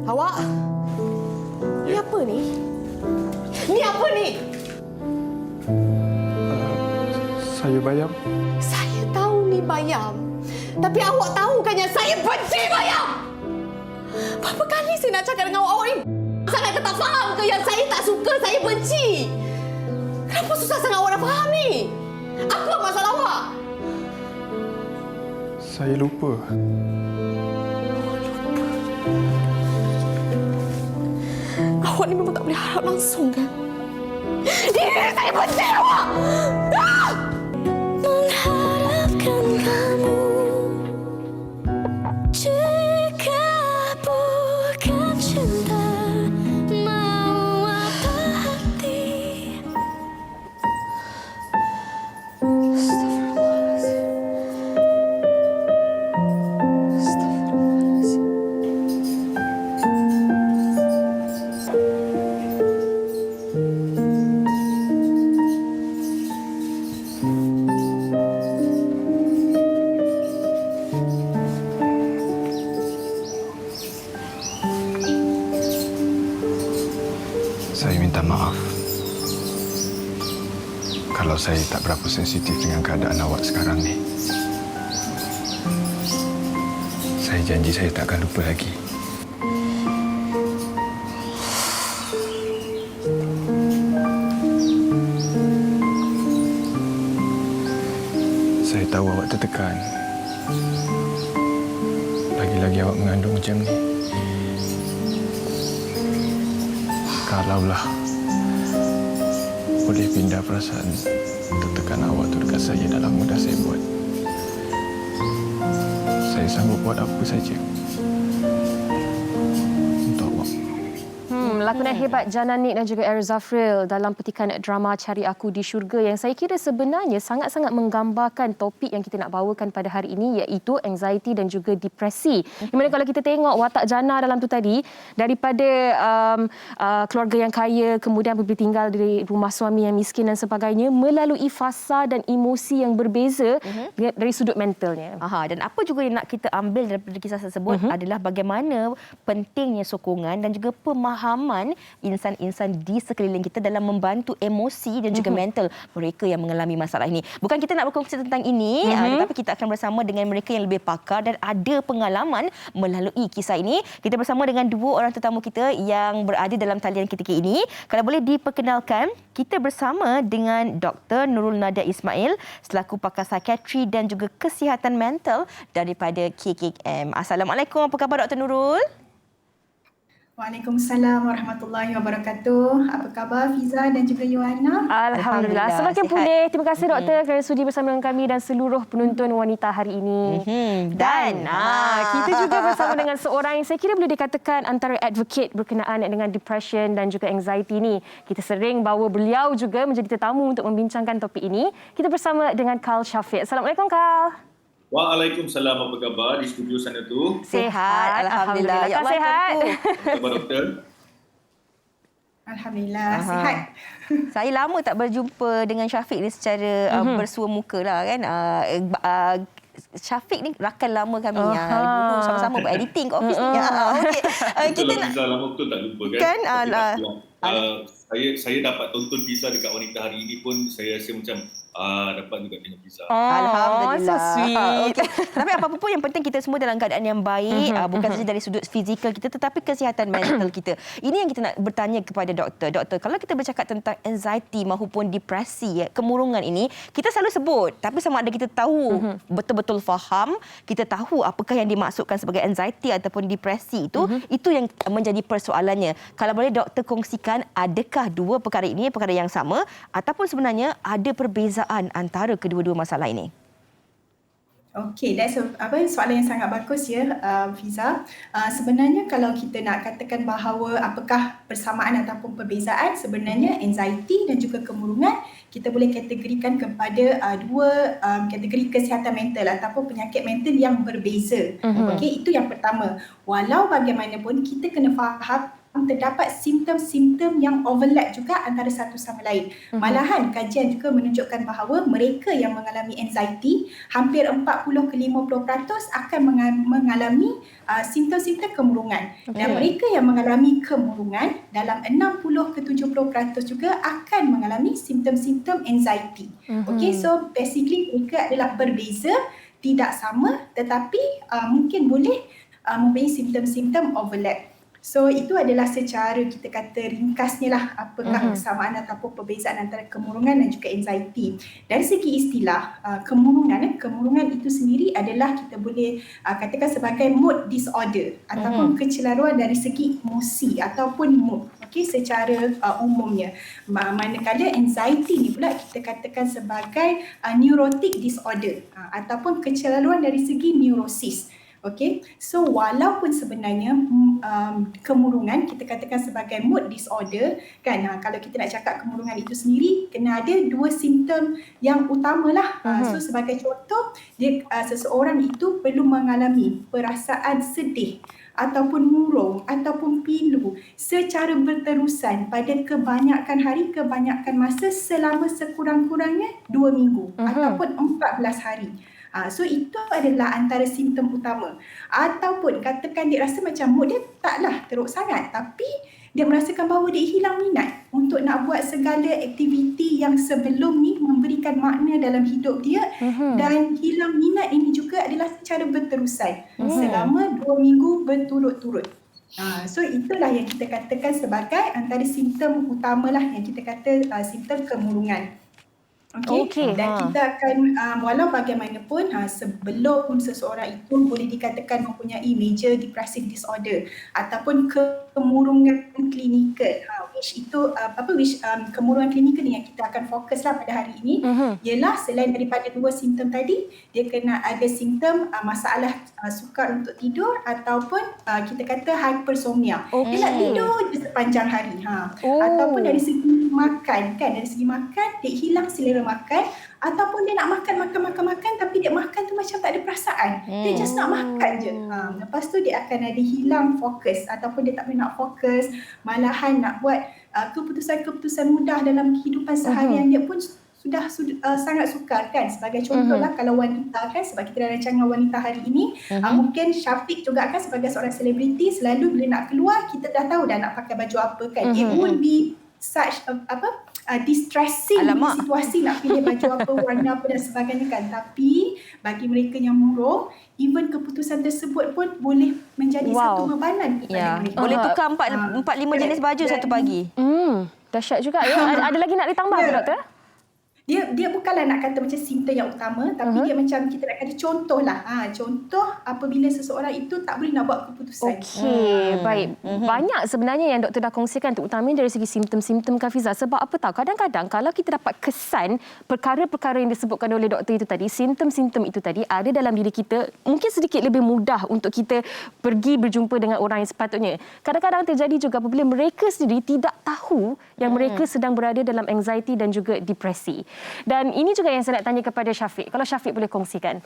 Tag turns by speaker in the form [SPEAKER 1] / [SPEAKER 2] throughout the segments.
[SPEAKER 1] Awak? Ni apa ni? Ni apa ni?
[SPEAKER 2] Saya bayam.
[SPEAKER 1] Saya tahu ni bayam. Tapi awak tahu kan yang saya benci bayam? Berapa kali saya nak cakap dengan awak ni? Sangat ke tak faham ke yang saya tak suka, saya benci? Kenapa susah sangat awak nak faham ni? Apa masalah awak?
[SPEAKER 2] Saya lupa.
[SPEAKER 1] Awak ni memang tak boleh harap langsung kan? Saya benci awak! Ah!
[SPEAKER 3] Mengharapkan kamu jika bukan cinta, mau apa hati?
[SPEAKER 2] Saya minta maaf kalau saya tak berapa sensitif dengan keadaan awak sekarang ni. Saya janji saya tak akan lupa lagi. Saya tahu awak tertekan. Lagi-lagi awak mengandung macam ni. Kalaulah boleh pindah perasaan tertekan awak tu dekat saya, dah lama dah saya buat. Saya sanggup buat apa saja untuk awak.
[SPEAKER 4] Lakonan hebat Jana Nik dan juga Errol Zafril dalam petikan drama Cari Aku di Syurga yang saya kira sebenarnya sangat-sangat menggambarkan topik yang kita nak bawakan pada hari ini, iaitu anxiety dan juga depresi. Di mana kalau kita tengok watak Jana dalam tu tadi, daripada keluarga yang kaya, kemudian pergi tinggal di rumah suami yang miskin dan sebagainya, melalui fasa dan emosi yang berbeza dari sudut mentalnya.
[SPEAKER 5] Dan apa juga yang nak kita ambil daripada kisah tersebut adalah bagaimana pentingnya sokongan dan juga pemahaman insan-insan di sekeliling kita dalam membantu emosi dan juga mental mereka yang mengalami masalah ini. Bukan kita nak berkongsi tentang ini, tetapi kita akan bersama dengan mereka yang lebih pakar dan ada pengalaman melalui kisah ini. Kita bersama dengan dua orang tetamu kita yang berada dalam talian ketika ini. Kalau boleh diperkenalkan, kita bersama dengan Dr. Nurul Nadia Ismail selaku pakar psikiatri dan juga kesihatan mental daripada KKM. Assalamualaikum, apa khabar Dr. Nurul?
[SPEAKER 6] Waalaikumsalam warahmatullahi wabarakatuh. Apa khabar Fiza dan juga Yohana?
[SPEAKER 4] Alhamdulillah. Semakin pulih. Terima kasih doktor kerana sudi bersama dengan kami dan seluruh penonton wanita hari ini. Dan kita juga bersama dengan seorang yang saya kira boleh dikatakan antara advocate berkenaan dengan depression dan juga anxiety ini. Kita sering bawa beliau juga menjadi tetamu untuk membincangkan topik ini. Kita bersama dengan Karl Syafiq. Assalamualaikum Karl.
[SPEAKER 7] Waalaikumsalam, apa khabar di studio sana tu?
[SPEAKER 5] Sihat, Alhamdulillah.
[SPEAKER 4] Ya Allah, sihat.
[SPEAKER 7] Apa khabar doktor?
[SPEAKER 6] Alhamdulillah, sihat.
[SPEAKER 5] Saya lama tak berjumpa dengan Syafiq ni secara bersua muka lah kan. Syafiq ni rakan lama kami. Dulu sama-sama berediting kat office ni.
[SPEAKER 7] Kita nak lama betul tak lupa kan? Saya dapat tonton Fiza dekat Wanita hari ini pun saya rasa macam dapat juga tengok Fiza.
[SPEAKER 5] Alhamdulillah.
[SPEAKER 4] So sweet.
[SPEAKER 5] Tapi apa-apa pun yang penting kita semua dalam keadaan yang baik, bukan saja dari sudut fizikal kita tetapi kesihatan mental kita. Ini yang kita nak bertanya kepada doktor. Doktor, kalau kita bercakap tentang anxiety maupun depresi, kemurungan ini, kita selalu sebut, tapi sama ada kita tahu betul-betul faham, kita tahu apakah yang dimaksudkan sebagai anxiety ataupun depresi itu yang menjadi persoalannya. Kalau boleh doktor kongsikan, adakah dua perkara ini perkara yang sama ataupun sebenarnya ada perbezaan antara kedua-dua masalah ini?
[SPEAKER 6] Okey, that's soalan yang sangat bagus ya, Fiza. Sebenarnya kalau kita nak katakan bahawa apakah persamaan ataupun perbezaan, sebenarnya anxiety dan juga kemurungan kita boleh kategorikan kepada dua kategori kesihatan mental ataupun penyakit mental yang berbeza. Okey, itu yang pertama. Walau bagaimanapun kita kena faham terdapat simptom-simptom yang overlap juga antara satu sama lain. Malahan kajian juga menunjukkan bahawa mereka yang mengalami anxiety hampir 40 ke 50% akan mengalami simptom-simptom kemurungan. Dan mereka yang mengalami kemurungan dalam 60 ke 70% juga akan mengalami simptom-simptom anxiety. Okay, so basically mereka adalah berbeza, tidak sama, tetapi mungkin boleh mempunyai simptom-simptom overlap. So itu adalah secara kita kata ringkasnya lah apakah kesamaan ataupun perbezaan antara kemurungan dan juga anxiety. Dari segi istilah kemurungan itu sendiri adalah kita boleh katakan sebagai mood disorder ataupun kecelaruan dari segi emosi ataupun mood. Okey, secara umumnya. Manakala anxiety ni pula kita katakan sebagai neurotic disorder ataupun kecelaruan dari segi neurosis. Okay, so walaupun sebenarnya kemurungan kita katakan sebagai mood disorder kan, kalau kita nak cakap kemurungan itu sendiri kena ada dua simptom yang utamalah. So sebagai contoh, seseorang itu perlu mengalami perasaan sedih ataupun murung ataupun pilu secara berterusan pada kebanyakan hari, kebanyakan masa selama sekurang-kurangnya 2 minggu ataupun 14 hari. So itu adalah antara simptom utama. Ataupun katakan dia rasa macam mood dia taklah teruk sangat, tapi dia merasakan bahawa dia hilang minat untuk nak buat segala aktiviti yang sebelum ni memberikan makna dalam hidup dia, dan hilang minat ini juga adalah secara berterusan selama 2 minggu berturut-turut. So itulah yang kita katakan sebagai antara simptom utamalah yang kita kata simptom kemurungan. Okay. Dan kita akan walau bagaimanapun sebelum seseorang itu boleh dikatakan mempunyai major depressive disorder ataupun kemurungan klinikal, kemurungan klinikal ni yang kita akan fokuslah pada hari ini, ialah selain daripada dua simptom tadi, dia kena ada simptom masalah sukar untuk tidur ataupun kita kata hypersomnia. Dia nak tidur je sepanjang hari. Ataupun dari segi makan kan, dari segi makan dia hilang selera makan, ataupun dia nak makan tapi dia makan tu macam tak ada perasaan. Dia just nak makan je. Lepas tu dia akan ada hilang fokus ataupun dia tak boleh nak fokus, malahan nak buat keputusan-keputusan mudah dalam kehidupan seharian dia pun sudah sangat sukar kan. Sebagai contoh lah kalau wanita kan, sebab kita ada rancangan wanita hari ini, mungkin Syafiq juga kan sebagai seorang selebriti, selalu bila nak keluar kita dah tahu dah nak pakai baju apa kan. It would be such distressing situasi nak pilih baju apa, warna apa dan sebagainya kan. Tapi bagi mereka yang murung, even keputusan tersebut pun boleh menjadi satu bebanan kepada mereka.
[SPEAKER 5] Boleh tukar 4-5 jenis baju satu pagi.
[SPEAKER 4] Dahsyat juga ya. Ada lagi nak ditambah ke doktor?
[SPEAKER 6] Dia bukanlah nak kata macam simptom yang utama, tapi dia macam kita nak kata contoh lah. Contoh apabila seseorang itu tak boleh nak buat keputusan.
[SPEAKER 4] Okey, baik. Banyak sebenarnya yang doktor dah kongsikan, terutamanya dari segi simptom-simptom Hafiza. Sebab apa tahu, kadang-kadang kalau kita dapat kesan perkara-perkara yang disebutkan oleh doktor itu tadi, simptom-simptom itu tadi ada dalam diri kita, mungkin sedikit lebih mudah untuk kita pergi berjumpa dengan orang yang sepatutnya. Kadang-kadang terjadi juga apabila mereka sendiri tidak tahu yang mereka sedang berada dalam anxiety dan juga depresi. Dan ini juga yang saya nak tanya kepada Syafiq. Kalau Syafiq boleh kongsikan.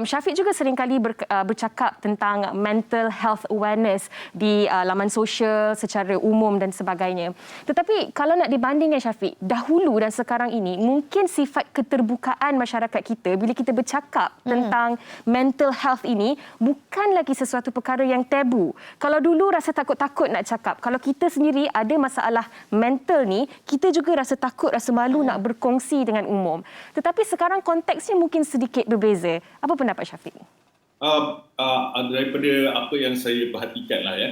[SPEAKER 4] Syafiq juga seringkali bercakap tentang mental health awareness di laman sosial secara umum dan sebagainya. Tetapi kalau nak dibandingkan Syafiq, dahulu dan sekarang ini, mungkin sifat keterbukaan masyarakat kita bila kita bercakap tentang mental health ini bukan lagi sesuatu perkara yang tabu. Kalau dulu rasa takut-takut nak cakap, kalau kita sendiri ada masalah mental ni, kita juga rasa takut, rasa malu nak berkongsi dengan umum. Tetapi sekarang konteksnya mungkin sedikit berbeza. Apa pendapat Syafiq?
[SPEAKER 7] Daripada apa yang saya perhatikan lah ya,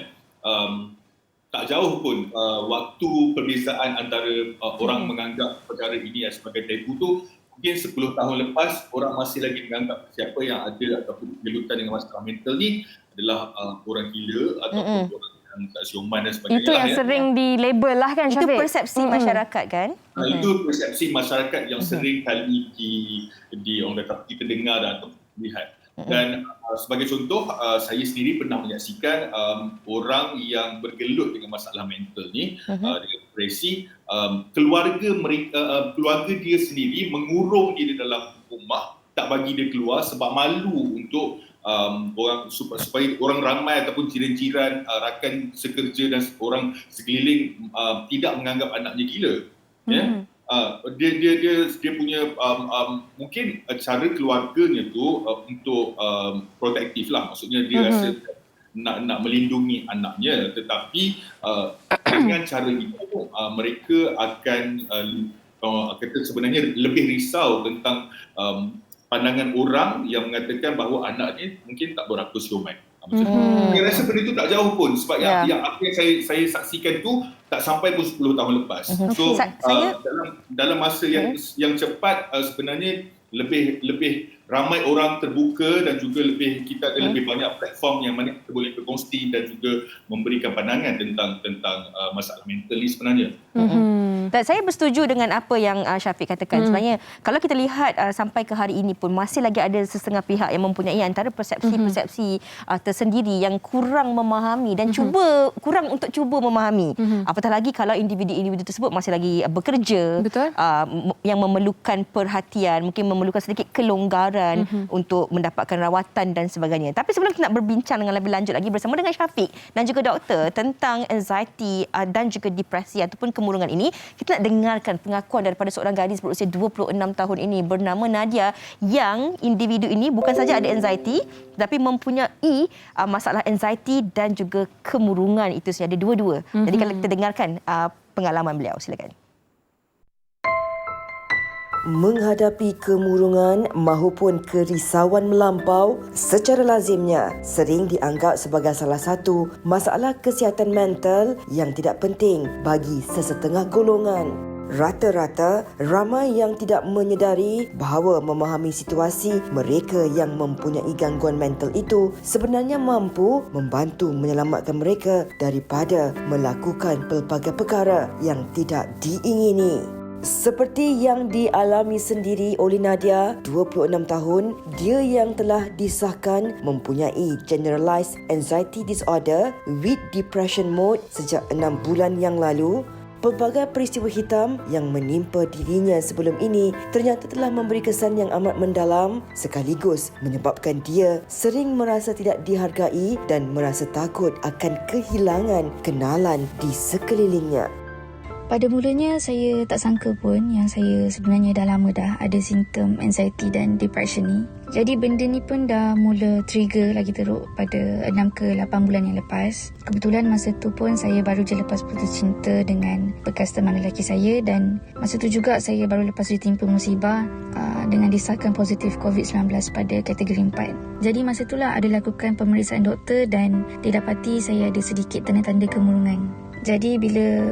[SPEAKER 7] tak jauh pun waktu perbezaan antara orang menganggap perkara ini sebagai tabu tu, mungkin 10 tahun lepas orang masih lagi menganggap siapa yang ada ataupun gelutan dengan masalah mental ni adalah orang gila ataupun orang yang tak siuman dan sebagainya.
[SPEAKER 4] Itu yang sering dilabel lah kan Syafiq?
[SPEAKER 5] Itu persepsi masyarakat kan?
[SPEAKER 7] Itu persepsi masyarakat yang sering kali orang kata kita dengar dan lihat. Dan sebagai contoh, saya sendiri pernah menyaksikan orang yang bergelut dengan masalah mental ni, dengan depresi, keluarga dia sendiri mengurung dia dalam rumah, tak bagi dia keluar sebab malu untuk orang supaya orang ramai ataupun jiran-jiran, rakan sekerja dan orang sekeliling tidak menganggap anaknya gila. Ya. Dia punya mungkin cara keluarganya tu untuk protektif lah, maksudnya dia rasa nak melindungi anaknya, tetapi dengan cara itu mereka akan kata sebenarnya lebih risau tentang pandangan orang yang mengatakan bahawa anaknya mungkin tak berapa siomat. Saya rasa benda itu tak jauh pun, sebab yang apa yang saya saksikan tu tak sampai pun 10 tahun lepas. So dalam masa yang cepat sebenarnya lebih ramai orang terbuka dan juga kita ada lebih banyak platform yang mana kita boleh berkongsi dan juga memberikan pandangan tentang masalah mental ni sebenarnya.
[SPEAKER 5] Dan saya bersetuju dengan apa yang Syafiq katakan. Sebenarnya kalau kita lihat sampai ke hari ini pun masih lagi ada setengah pihak yang mempunyai antara persepsi-persepsi tersendiri yang kurang memahami dan kurang untuk cuba memahami. Apatah lagi kalau individu-individu tersebut masih lagi bekerja, yang memerlukan perhatian, mungkin memerlukan sedikit kelonggaran untuk mendapatkan rawatan dan sebagainya. Tapi sebelum kita nak berbincang dengan lebih lanjut lagi bersama dengan Syafiq dan juga doktor tentang anxiety dan juga depresi ataupun kemurungan ini, kita nak dengarkan pengakuan daripada seorang gadis berusia 26 tahun ini bernama Nadia, yang individu ini bukan saja ada anxiety tetapi mempunyai masalah anxiety dan juga kemurungan itu saja, ada dua-dua. Jadi kalau kita dengarkan pengalaman beliau, silakan.
[SPEAKER 8] Menghadapi kemurungan maupun kerisauan melampau secara lazimnya sering dianggap sebagai salah satu masalah kesihatan mental yang tidak penting bagi sesetengah golongan. Rata-rata ramai yang tidak menyedari bahawa memahami situasi mereka yang mempunyai gangguan mental itu sebenarnya mampu membantu menyelamatkan mereka daripada melakukan pelbagai perkara yang tidak diingini. Seperti yang dialami sendiri oleh Nadia, 26 tahun, dia yang telah disahkan mempunyai generalized anxiety disorder with depression mode sejak 6 bulan yang lalu. Pelbagai peristiwa hitam yang menimpa dirinya sebelum ini ternyata telah memberi kesan yang amat mendalam sekaligus menyebabkan dia sering merasa tidak dihargai dan merasa takut akan kehilangan kenalan di sekelilingnya.
[SPEAKER 9] Pada mulanya saya tak sangka pun yang saya sebenarnya dah lama dah ada simptom anxiety dan depression ni. Jadi benda ni pun dah mula trigger lagi teruk pada 6 ke 8 bulan yang lepas. Kebetulan masa tu pun saya baru je lepas putus cinta dengan bekas teman lelaki saya, dan masa tu juga saya baru lepas ditimpa musibah dengan disahkan positif COVID-19 pada kategori 4. Jadi masa itulah ada lakukan pemeriksaan doktor dan didapati saya ada sedikit tanda-tanda kemurungan. Jadi bila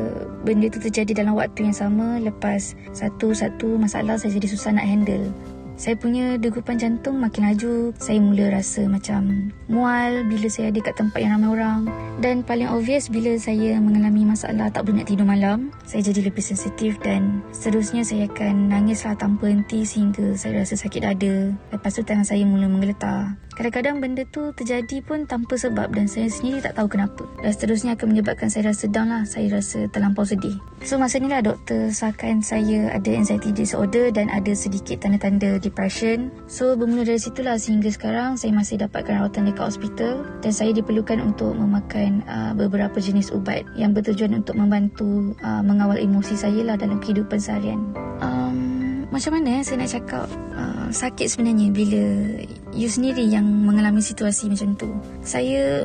[SPEAKER 9] benda itu terjadi dalam waktu yang sama, lepas satu-satu masalah saya jadi susah nak handle. Saya punya degupan jantung makin laju, saya mula rasa macam mual bila saya ada kat tempat yang ramai orang. Dan paling obvious bila saya mengalami masalah tak boleh nak tidur malam, saya jadi lebih sensitif dan seterusnya saya akan nangislah tanpa henti sehingga saya rasa sakit dada. Lepas tu tangan saya mula menggeletar. Kadang-kadang benda tu terjadi pun tanpa sebab dan saya sendiri tak tahu kenapa. Dan seterusnya akan menyebabkan saya rasa down lah, saya rasa terlampau sedih. So masa ni lah doktor sahkan saya ada anxiety disorder dan ada sedikit tanda-tanda depression. So bermula dari situlah sehingga sekarang saya masih dapatkan rawatan dekat hospital dan saya diperlukan untuk memakan beberapa jenis ubat yang bertujuan untuk membantu mengawal emosi saya lah dalam kehidupan seharian. Macam mana saya nak cakap, sakit sebenarnya bila you sendiri yang mengalami situasi macam tu. Saya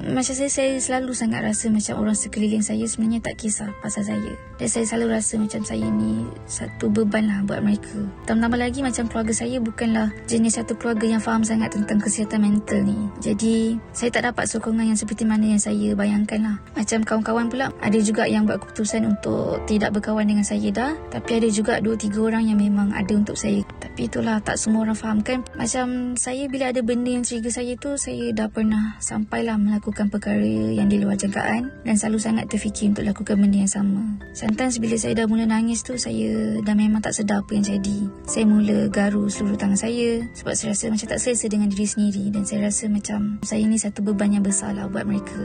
[SPEAKER 9] selalu sangat rasa macam orang sekeliling saya sebenarnya tak kisah pasal saya. Dan saya selalu rasa macam saya ni satu beban lah buat mereka. Tambah lagi macam keluarga saya bukanlah jenis satu keluarga yang faham sangat tentang kesihatan mental ni. Jadi saya tak dapat sokongan yang seperti mana yang saya bayangkan lah. Macam kawan-kawan pula ada juga yang buat keputusan untuk tidak berkawan dengan saya dah. Tapi ada juga 2-3 orang yang memang ada untuk saya. Tapi itulah tak semua orang fahamkan. Macam saya bila ada benda yang trigger saya tu, saya dah pernah sampailah melakukan perkara yang di luar jangkaan dan selalu sangat terfikir untuk lakukan benda yang sama. Sometimes bila saya dah mula nangis tu, saya dah memang tak sedar apa yang jadi. Saya mula garu seluruh tangan saya sebab saya rasa macam tak selesa dengan diri sendiri dan saya rasa macam saya ni satu beban yang besar lah buat mereka.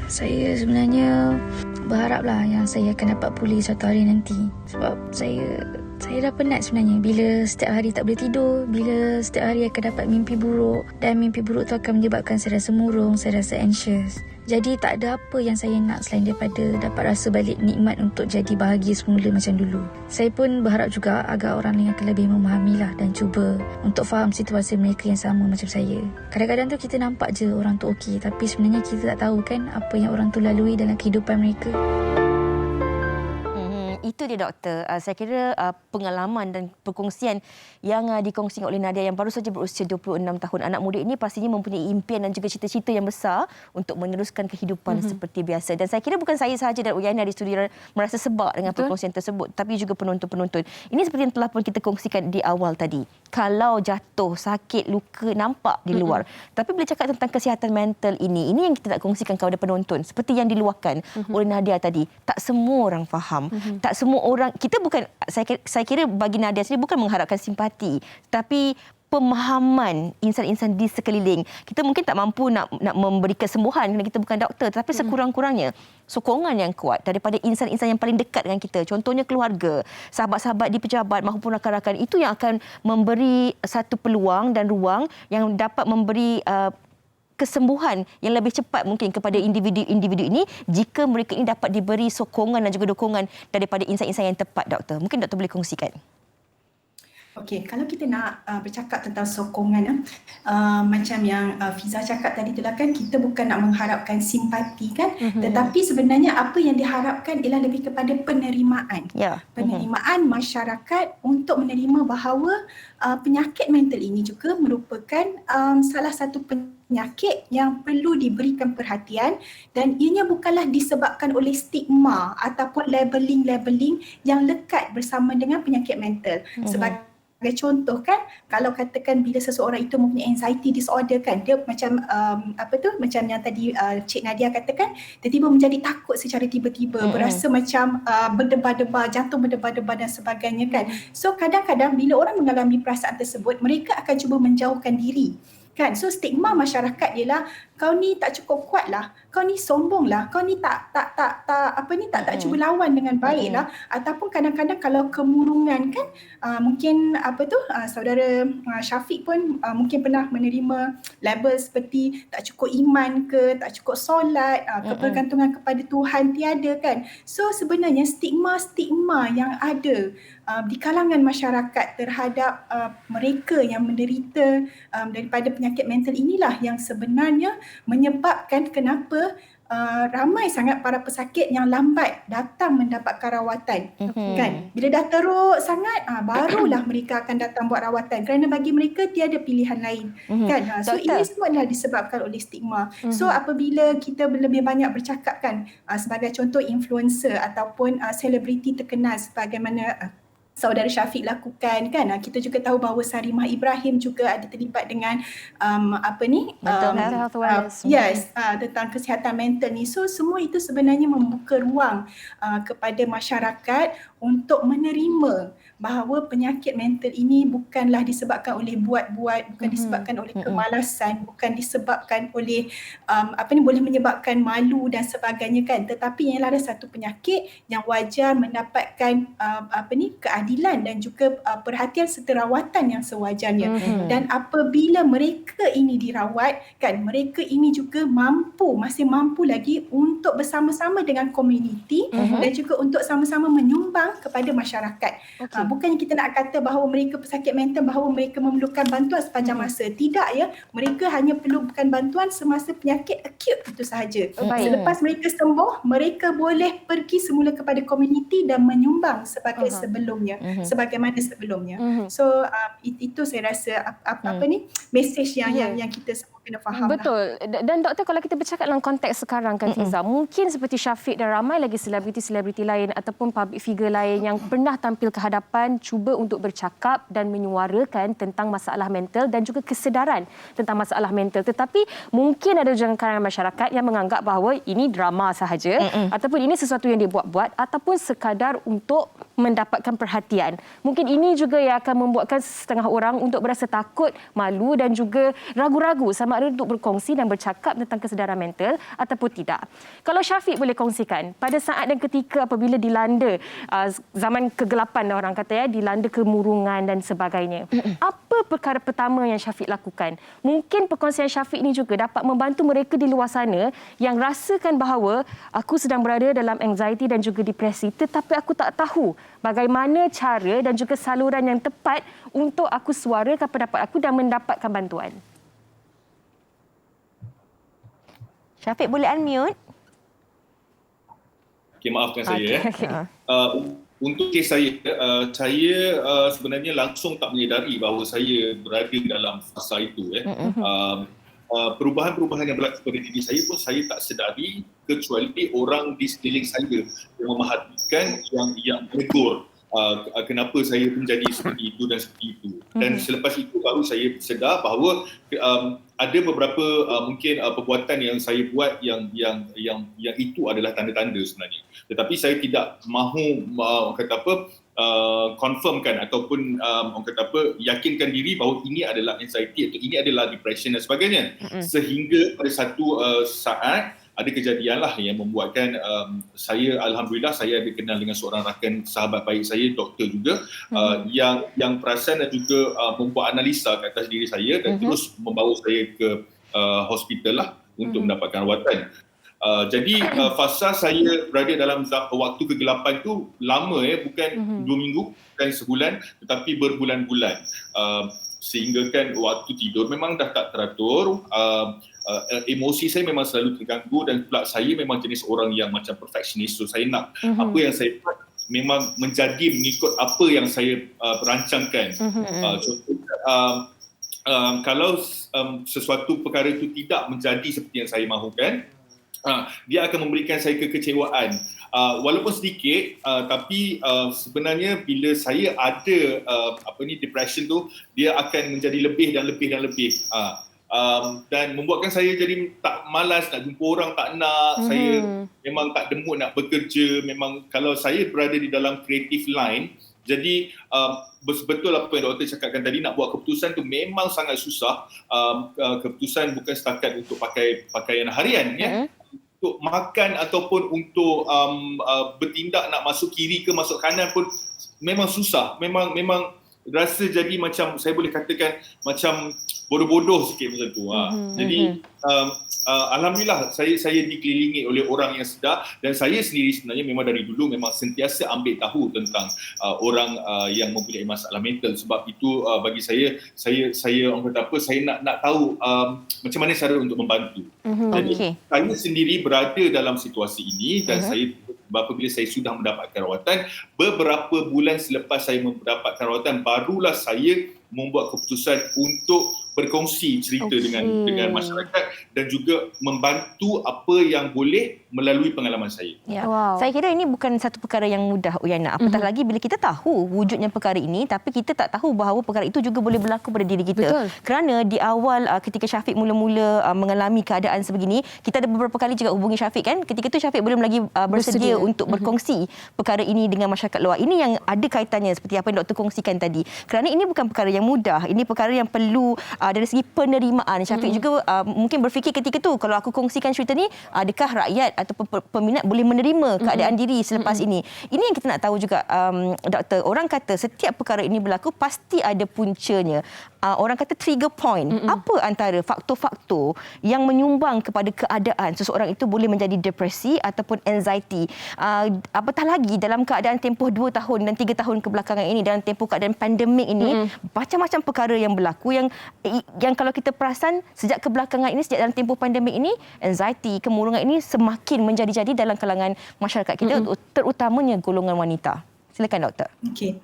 [SPEAKER 9] Saya sebenarnya berharaplah yang saya akan dapat pulih suatu hari nanti sebab saya Saya dah penat sebenarnya bila setiap hari tak boleh tidur, bila setiap hari akan dapat mimpi buruk dan mimpi buruk tu akan menyebabkan saya rasa murung, saya rasa anxious. Jadi tak ada apa yang saya nak selain daripada dapat rasa balik nikmat untuk jadi bahagia semula macam dulu. Saya pun berharap juga agar orang lain akan lebih memahamilah dan cuba untuk faham situasi mereka yang sama macam saya. Kadang-kadang tu kita nampak je orang tu okey, tapi sebenarnya kita tak tahu kan apa yang orang tu lalui dalam kehidupan mereka.
[SPEAKER 5] Itu dia doktor. Saya kira pengalaman dan perkongsian yang dikongsikan oleh Nadia yang baru saja berusia 26 tahun. Anak muda ini pastinya mempunyai impian dan juga cita-cita yang besar untuk meneruskan kehidupan seperti biasa. Dan saya kira bukan saya sahaja dan Uyana di studio merasa sebab dengan perkongsian tersebut, tapi juga penonton-penonton. Ini seperti yang telah pun kita kongsikan di awal tadi. Kalau jatuh, sakit, luka nampak di luar. Tapi bila cakap tentang kesihatan mental ini yang kita nak kongsikan kepada penonton. Seperti yang diluahkan oleh Nadia tadi. Tak semua orang faham. Tak semua orang, kita bukan, saya kira bagi Nadia sendiri bukan mengharapkan simpati, tapi pemahaman insan-insan di sekeliling. Kita mungkin tak mampu nak memberi kesembuhan kerana kita bukan doktor, tapi sekurang-kurangnya sokongan yang kuat daripada insan-insan yang paling dekat dengan kita. Contohnya keluarga, sahabat-sahabat di pejabat maupun rakan-rakan, itu yang akan memberi satu peluang dan ruang yang dapat memberi kesembuhan yang lebih cepat mungkin kepada individu-individu ini jika mereka ini dapat diberi sokongan dan juga dukungan daripada insan-insan yang tepat, doktor. Mungkin doktor boleh kongsikan.
[SPEAKER 6] Okey, kalau kita nak bercakap tentang sokongan, macam yang Fiza cakap tadi itulah kan, kita bukan nak mengharapkan simpati kan, tetapi sebenarnya apa yang diharapkan ialah lebih kepada penerimaan. Penerimaan masyarakat untuk menerima bahawa penyakit mental ini juga merupakan salah satu penyakit yang perlu diberikan perhatian dan ianya bukanlah disebabkan oleh stigma ataupun labeling-labeling yang lekat bersama dengan penyakit mental. Sebagai contoh kan, kalau katakan bila seseorang itu mempunyai anxiety disorder kan, dia macam macam yang tadi Cik Nadia katakan, tiba-tiba menjadi takut secara tiba-tiba, berasa macam berdebar-debar, jantung berdebar-debar dan sebagainya kan. So kadang-kadang bila orang mengalami perasaan tersebut, mereka akan cuba menjauhkan diri kan. So stigma masyarakat ialah kau ni tak cukup kuat lah, kau ni sombong lah, kau ni tak cuba lawan dengan baik lah. Ataupun kadang-kadang kalau kemurungan kan, mungkin saudara Syafiq pun mungkin pernah menerima label seperti tak cukup iman ke, tak cukup solat, kebergantungan kepada Tuhan tiada kan. So sebenarnya stigma-stigma yang ada di kalangan masyarakat terhadap mereka yang menderita daripada penyakit mental inilah yang sebenarnya menyebabkan kenapa ramai sangat para pesakit yang lambat datang mendapatkan rawatan kan. Bila dah teruk sangat barulah mereka akan datang buat rawatan kerana bagi mereka tiada pilihan lain kan. So ini semua adalah disebabkan oleh stigma. So apabila kita lebih banyak bercakap kan, sebagai contoh influencer ataupun selebriti terkenal sebagaimana saudara Syafiq lakukan kan, kita juga tahu bahawa Sarimah Ibrahim juga ada terlibat dengan
[SPEAKER 4] mental health awareness.
[SPEAKER 6] Tentang kesihatan mental ni. So semua itu sebenarnya membuka ruang kepada masyarakat untuk menerima bahawa penyakit mental ini bukanlah disebabkan oleh buat-buat, bukan disebabkan oleh kemalasan, bukan disebabkan oleh boleh menyebabkan malu dan sebagainya kan, tetapi ialah ada satu penyakit yang wajar mendapatkan keadilan dan juga perhatian serta rawatan yang sewajarnya. Dan apabila mereka ini dirawat kan, mereka ini juga masih mampu lagi untuk bersama-sama dengan komuniti dan juga untuk sama-sama menyumbang kepada masyarakat. Bukannya kita nak kata bahawa mereka pesakit mental, bahawa mereka memerlukan bantuan sepanjang masa. Tidak ya, mereka hanya perlukan bantuan semasa penyakit akut itu sahaja. Selepas mereka sembuh, mereka boleh pergi semula kepada komuniti dan menyumbang sebagai sebagaimana sebelumnya. So itu saya rasa mesej yang kita semua kena faham.
[SPEAKER 4] Betul. Dan doktor, kalau kita bercakap dalam konteks sekarang kan Fiza, mungkin seperti Syafiq dan ramai lagi selebriti-selebriti lain ataupun public figure lain yang pernah tampil ke hadapan cuba untuk bercakap dan menyuarakan tentang masalah mental dan juga kesedaran tentang masalah mental. Tetapi mungkin ada kalangan masyarakat yang menganggap bahawa ini drama sahaja ataupun ini sesuatu yang dibuat-buat ataupun sekadar untuk mendapatkan perhatian. Mungkin ini juga yang akan membuatkan setengah orang untuk berasa takut, malu dan juga ragu-ragu sama ada untuk berkongsi dan bercakap tentang kesedaran mental ataupun tidak. Kalau Syafiq boleh kongsikan, pada saat dan ketika apabila dilanda zaman kegelapan orang kata dilanda kemurungan dan sebagainya. Apa perkara pertama yang Syafiq lakukan? Mungkin perkongsian Syafiq ini juga dapat membantu mereka di luar sana yang rasakan bahawa aku sedang berada dalam anxiety dan juga depresi tetapi aku tak tahu bagaimana cara dan juga saluran yang tepat untuk aku suarakan pendapat aku dan mendapatkan bantuan.
[SPEAKER 5] Syafiq boleh unmute?
[SPEAKER 7] Okay, maafkan saya. Untuk kes saya, sebenarnya langsung tak menyedari bahawa saya berada dalam fasa itu. Perubahan-perubahan yang berlaku pada diri saya pun saya tak sedari kecuali orang di sekeliling saya yang memerhatikan, yang menegur kenapa saya menjadi seperti itu dan seperti itu. Dan selepas itu baru saya sedar bahawa ada beberapa mungkin perbuatan yang saya buat yang itu adalah tanda-tanda sebenarnya. Tetapi saya tidak mahu confirmkan ataupun yakinkan diri bahawa ini adalah anxiety atau ini adalah depression dan sebagainya. Sehingga pada satu saat ada kejadian lah yang membuatkan alhamdulillah saya ada kenal dengan seorang rakan sahabat baik saya, doktor juga, yang perasan dan juga membuat analisa ke atas diri saya dan terus membawa saya ke hospital lah untuk mendapatkan rawatan. Jadi fasa saya berada dalam waktu kegelapan tu lama, bukan 2 minggu, bukan sebulan, tetapi berbulan-bulan. Sehingga kan waktu tidur memang dah tak teratur, emosi saya memang selalu terganggu dan pula saya memang jenis orang yang macam perfectionist. So saya nak apa yang saya buat memang menjadi mengikut apa yang saya rancangkan. Contohnya, kalau sesuatu perkara itu tidak menjadi seperti yang saya mahukan, dia akan memberikan saya kekecewaan. Walaupun sedikit, tapi sebenarnya bila saya ada depression tu, dia akan menjadi lebih dan lebih dan lebih. Dan membuatkan saya jadi tak malas nak jumpa orang, tak nak. Saya memang tak demut nak bekerja. Memang kalau saya berada di dalam creative line, jadi betul apa yang doktor cakapkan tadi, nak buat keputusan tu memang sangat susah. Keputusan bukan setakat untuk pakai pakaian harian, untuk makan ataupun untuk bertindak nak masuk kiri ke masuk kanan pun memang susah. Memang rasa jadi macam saya boleh katakan macam bodoh-bodoh sikit macam tu. Jadi alhamdulillah saya dikelilingi oleh orang yang sedar dan saya sendiri sebenarnya memang dari dulu memang sentiasa ambil tahu tentang orang yang mempunyai masalah mental. Sebab itu bagi saya orang kata apa, saya nak tahu macam mana cara untuk membantu. Jadi saya sendiri berada dalam situasi ini dan saya apabila saya sudah mendapatkan rawatan, beberapa bulan selepas saya mendapatkan rawatan barulah saya membuat keputusan untuk berkongsi cerita dengan masyarakat dan juga membantu apa yang boleh melalui pengalaman saya.
[SPEAKER 5] Saya kira ini bukan satu perkara yang mudah, Uyana. Apatah lagi bila kita tahu wujudnya perkara ini tapi kita tak tahu bahawa perkara itu juga boleh berlaku pada diri kita. Betul. Kerana di awal ketika Syafiq mula-mula mengalami keadaan sebegini, kita ada beberapa kali juga hubungi Syafiq kan. Ketika itu Syafiq belum lagi bersedia untuk berkongsi perkara ini dengan masyarakat luar. Ini yang ada kaitannya seperti apa yang doktor kongsikan tadi. Kerana ini bukan perkara yang mudah. Ini perkara yang perlu dari segi penerimaan. Syafiq juga mungkin berfikir ketika tu, kalau aku kongsikan cerita ni, adakah rakyat ataupun peminat boleh menerima keadaan diri selepas ini. Ini yang kita nak tahu juga, doktor. Orang kata setiap perkara ini berlaku pasti ada puncanya. Orang kata trigger point. Apa antara faktor-faktor yang menyumbang kepada keadaan seseorang itu boleh menjadi depresi ataupun anxiety? Apatah lagi dalam keadaan tempoh 2 tahun dan 3 tahun kebelakangan ini, dalam tempoh keadaan pandemik ini, macam-macam perkara yang berlaku yang kalau kita perasan sejak kebelakangan ini, sejak dalam tempoh pandemik ini, anxiety, kemurungan ini semakin menjadi-jadi dalam kalangan masyarakat kita, terutamanya golongan wanita. Silakan doktor. Okey.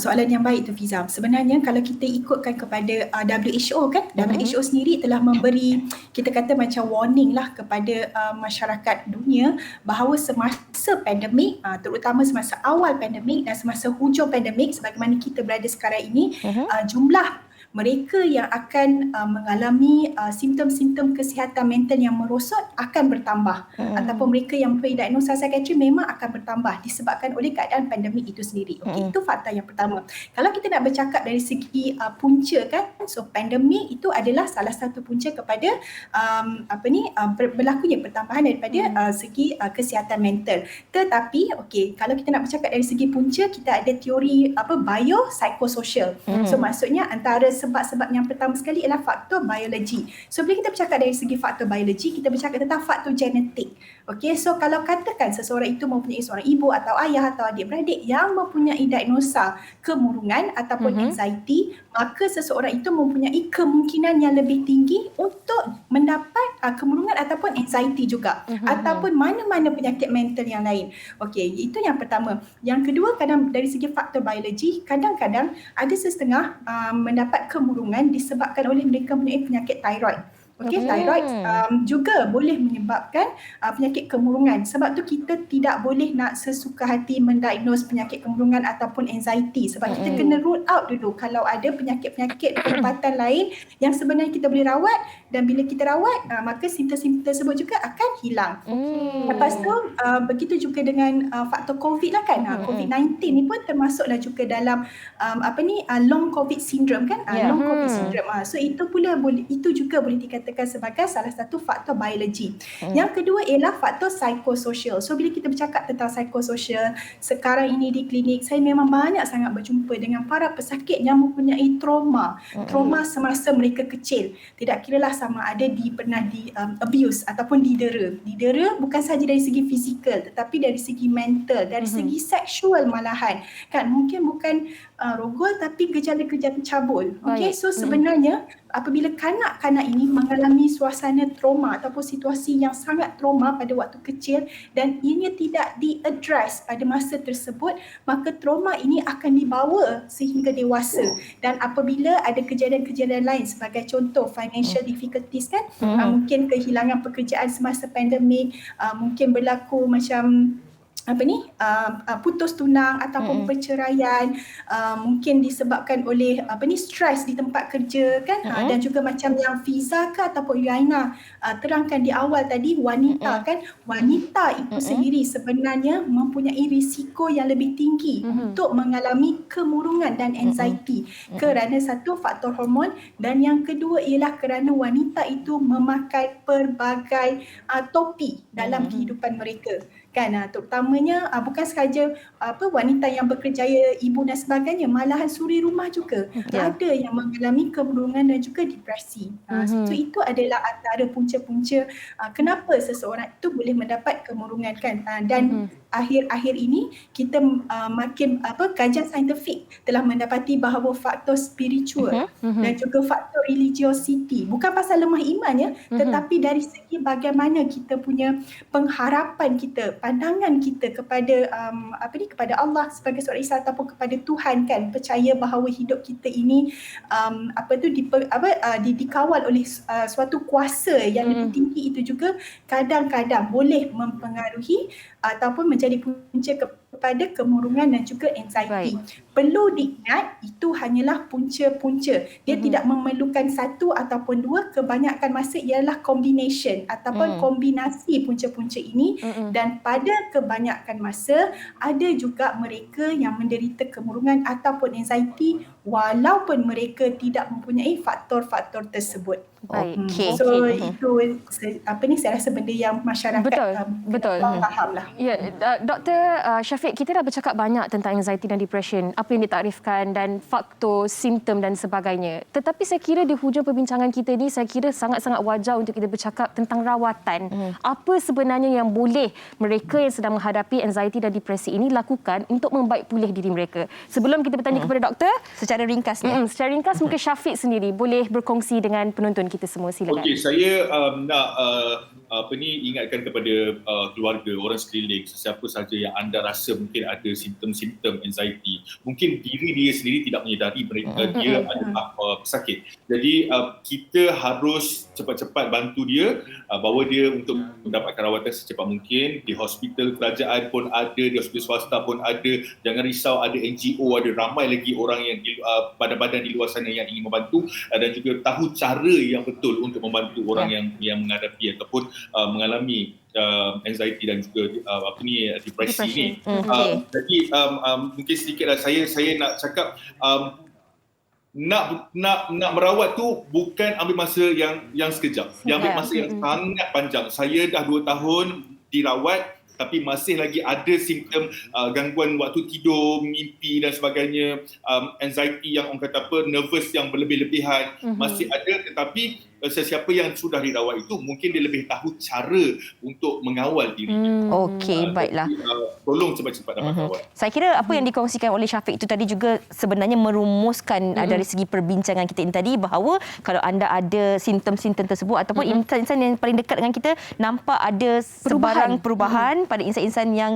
[SPEAKER 6] Soalan yang baik tu Fiza. Sebenarnya kalau kita ikutkan kepada WHO kan, WHO sendiri telah memberi, kita kata macam warning lah kepada masyarakat dunia bahawa semasa pandemik, terutama semasa awal pandemik dan semasa hujung pandemik sebagaimana kita berada sekarang ini, jumlah mereka yang akan mengalami simptom-simptom kesihatan mental yang merosot akan bertambah. Ataupun mereka yang mempunyai diagnosa psikiatri memang akan bertambah disebabkan oleh keadaan pandemik itu sendiri. Okey, itu fakta yang pertama. Kalau kita nak bercakap dari segi punca kan, so pandemik itu adalah salah satu punca kepada berlakunya pertambahan daripada segi kesihatan mental. Tetapi okey, kalau kita nak bercakap dari segi punca, kita ada teori biopsychosocial. So maksudnya antara sebab-sebab yang pertama sekali ialah faktor biologi. So bila kita bercakap dari segi faktor biologi, kita bercakap tentang faktor genetik. Okey, so kalau katakan seseorang itu mempunyai seorang ibu atau ayah atau adik-beradik yang mempunyai diagnosa kemurungan ataupun anxiety, maka seseorang itu mempunyai kemungkinan yang lebih tinggi untuk mendapat kemurungan ataupun anxiety juga, ataupun mana-mana penyakit mental yang lain. Okey, itu yang pertama. Yang kedua, kadang dari segi faktor biologi, kadang-kadang ada setengah mendapat kemurungan disebabkan oleh mereka mempunyai penyakit thyroid. Okey, thyroid juga boleh menyebabkan penyakit kemurungan. Sebab tu kita tidak boleh nak sesuka hati mendiagnose penyakit kemurungan ataupun anxiety. Sebab kita kena rule out dulu kalau ada penyakit-penyakit perubatan lain yang sebenarnya kita boleh rawat, dan bila kita rawat maka simptom-simptom tersebut juga akan hilang. Lepas tu begitu juga dengan faktor COVID lah kan. COVID-19 ni pun termasuklah juga dalam long COVID syndrome kan. Long COVID syndrome. So itu pula itu juga boleh dikatakan sebagai salah satu faktor biologi. Yang kedua ialah faktor psikososial. So bila kita bercakap tentang psikososial, sekarang ini di klinik saya memang banyak sangat berjumpa dengan para pesakit yang mempunyai trauma semasa mereka kecil. Tidak kiralah sama ada pernah di abuse ataupun didera. Didera bukan sahaja dari segi fizikal tetapi dari segi mental, dari segi seksual malahan. Kan mungkin bukan rogol tapi gejala-gejala cabul. Okey, so sebenarnya apabila kanak-kanak ini mengalami suasana trauma ataupun situasi yang sangat trauma pada waktu kecil dan ianya tidak di-address pada masa tersebut, maka trauma ini akan dibawa sehingga dewasa. Dan apabila ada kejadian-kejadian lain sebagai contoh financial difficulties kan, mungkin kehilangan pekerjaan semasa pandemik, mungkin berlaku macam putus tunang ataupun perceraian, mungkin disebabkan oleh stres di tempat kerja kan, dan juga macam yang Fiza ke ataupun Yuaina terangkan di awal tadi, wanita kan, wanita itu sendiri sebenarnya mempunyai risiko yang lebih tinggi untuk mengalami kemurungan dan anxiety kerana satu faktor hormon, dan yang kedua ialah kerana wanita itu memakai pelbagai topi dalam kehidupan mereka kan, terutamanya bukan sahaja wanita yang berkerjaya, ibu dan sebagainya, malahan suri rumah juga ada yang mengalami kemurungan dan juga depresi. So itu adalah antara punca-punca kenapa seseorang itu boleh mendapat kemurungan kan. Dan akhir-akhir ini kita makin kajian saintifik telah mendapati bahawa faktor spiritual dan juga faktor religiosity, bukan pasal lemah iman ya, tetapi dari segi bagaimana kita punya pengharapan kita, pandangan kita kepada kepada Allah sebagai seorang Islam ataupun kepada Tuhan kan, percaya bahawa hidup kita ini dikawal oleh suatu kuasa yang lebih tinggi, itu juga kadang-kadang boleh mempengaruhi ataupun menjadi punca kepada kemurungan dan juga anxiety. Perlu diingat itu hanyalah punca-punca. Dia tidak memerlukan satu ataupun dua, kebanyakan masa ialah combination ataupun kombinasi punca-punca ini, dan pada kebanyakan masa ada juga mereka yang menderita kemurungan ataupun anxiety walaupun mereka tidak mempunyai faktor-faktor tersebut. So itu saya rasa benda yang masyarakat
[SPEAKER 4] betul.
[SPEAKER 6] fahamlah.
[SPEAKER 4] Ya, Dr. Syafiq, kita dah bercakap banyak tentang anxiety dan depression, apa yang ditaktifkan dan faktor, simptom dan sebagainya. Tetapi saya kira di hujung perbincangan kita ni, saya kira sangat-sangat wajar untuk kita bercakap tentang rawatan. Apa sebenarnya yang boleh mereka yang sedang menghadapi anxiety dan depresi ini lakukan untuk membaik pulih diri mereka? Sebelum kita bertanya kepada doktor,
[SPEAKER 5] secara ringkasnya.
[SPEAKER 4] Secara ringkas mungkin Syafiq sendiri boleh berkongsi dengan penonton kita semua, silakan.
[SPEAKER 7] Okey, saya nak ingatkan kepada keluarga, orang sekeliling, sesiapa saja yang anda rasa mungkin ada simptom-simptom anxiety. Mungkin diri dia sendiri tidak menyedari dia adalah pesakit. Jadi kita harus cepat-cepat bantu dia, bawa dia untuk mendapatkan rawatan secepat mungkin. Di hospital kerajaan pun ada, di hospital swasta pun ada. Jangan risau, ada NGO, ada ramai lagi orang yang badan-badan di luar sana yang ingin membantu, dan juga tahu cara yang betul untuk membantu orang yang menghadapi ataupun mengalami anxiety dan juga depresi ni. Jadi mungkin sedikitlah saya nak cakap, nak merawat tu bukan ambil masa yang sekejap. Dia ambil masa yang sangat panjang. Saya dah 2 tahun dirawat tapi masih lagi ada simptom gangguan waktu tidur, mimpi dan sebagainya, anxiety yang orang kata nervous yang berlebih-lebihan masih ada, tetapi sesiapa yang sudah dirawat itu mungkin dia lebih tahu cara untuk mengawal diri.
[SPEAKER 5] Okey, baiklah.
[SPEAKER 7] Tolong cepat-cepat dapat rawat.
[SPEAKER 5] Saya kira apa yang dikongsikan oleh Syafiq itu tadi juga sebenarnya merumuskan dari segi perbincangan kita ini tadi, bahawa kalau anda ada simptom-simptom tersebut ataupun insan-insan yang paling dekat dengan kita nampak ada sebarang perubahan pada insan-insan yang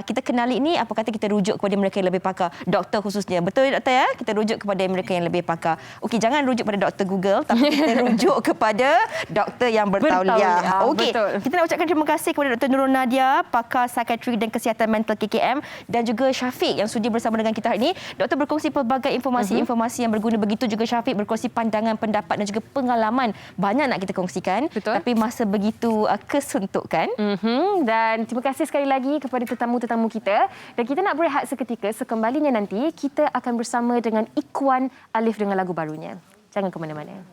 [SPEAKER 5] kita kenali ini, apa kata kita rujuk kepada mereka yang lebih pakar, doktor khususnya. Betul doktor ya? Kita rujuk kepada mereka yang lebih pakar. Okey, jangan rujuk pada doktor Google, tapi kita rujuk kepada doktor yang bertauliah. Okey, kita nak ucapkan terima kasih kepada Dr. Nurul Nadia, pakar psikiatri dan kesihatan mental KKM, dan juga Syafiq yang sudi bersama dengan kita hari ini. Doktor berkongsi pelbagai informasi-informasi yang berguna, begitu juga Syafiq berkongsi pandangan, pendapat dan juga pengalaman. Banyak nak kita kongsikan, tapi masa begitu kesuntukan.
[SPEAKER 4] Dan terima kasih sekali lagi kepada tetamu-tetamu kita, dan kita nak berehat seketika. Sekembalinya nanti kita akan bersama dengan Ikhwan Alif dengan lagu barunya. Jangan ke mana-mana.